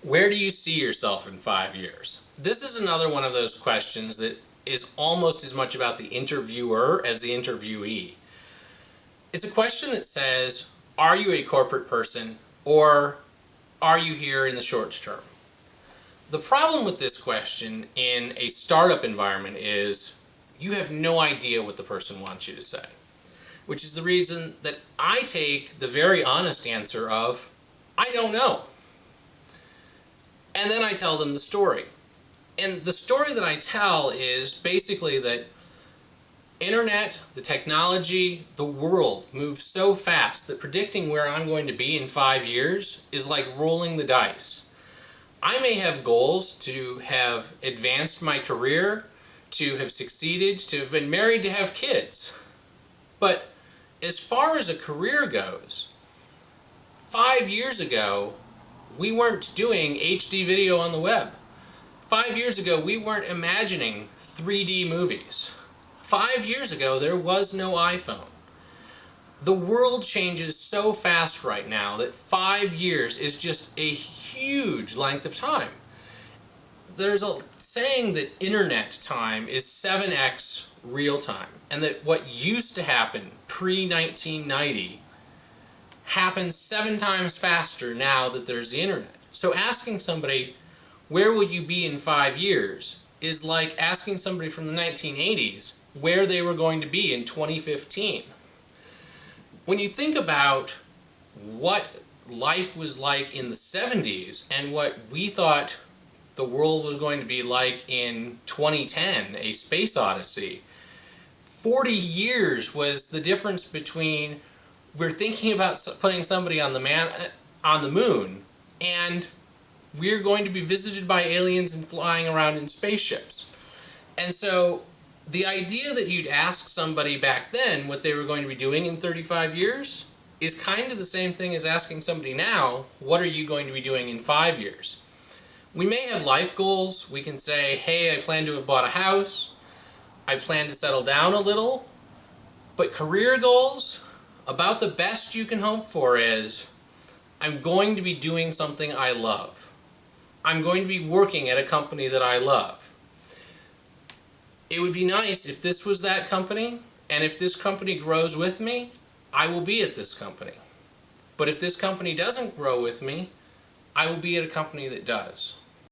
Where do you see yourself in 5 years? This is another one of those questions that is almost as much about the interviewer as the interviewee. It's a question that says, are you a corporate person or are you here in the short term? The problem with this question in a startup environment is you have no idea what the person wants you to say, which is the reason that I take the very honest answer of, I don't know. And then I tell them the story. And the story that I tell is basically that internet, the technology, the world moves so fast that predicting where I'm going to be in 5 years is like rolling the dice. I may have goals to have advanced my career, to have succeeded, to have been married, to have kids. But as far as a career goes, 5 years ago, we weren't doing HD video on the web. 5 years ago, we weren't imagining 3D movies. 5 years ago, there was no iPhone. The world changes so fast right now that 5 years is just a huge length of time. There's a saying that internet time is 7x real time, and that what used to happen pre-1990 happens 7 times faster now that there's the internet. So asking somebody, where will you be in 5 years, is like asking somebody from the 1980s where they were going to be in 2015. When you think about what life was like in the 70s and what we thought the world was going to be like in 2010, A Space Odyssey, 40 years was the difference between we're thinking about putting somebody on the moon, and we're going to be visited by aliens and flying around in spaceships. And so the idea that you'd ask somebody back then what they were going to be doing in 35 years is kind of the same thing as asking somebody now, what are you going to be doing in 5 years? We may have life goals. We can say, hey, I plan to have bought a house. I plan to settle down a little. But career goals, about the best you can hope for is, I'm going to be doing something I love. I'm going to be working at a company that I love. It would be nice if this was that company, and if this company grows with me, I will be at this company. But if this company doesn't grow with me, I will be at a company that does.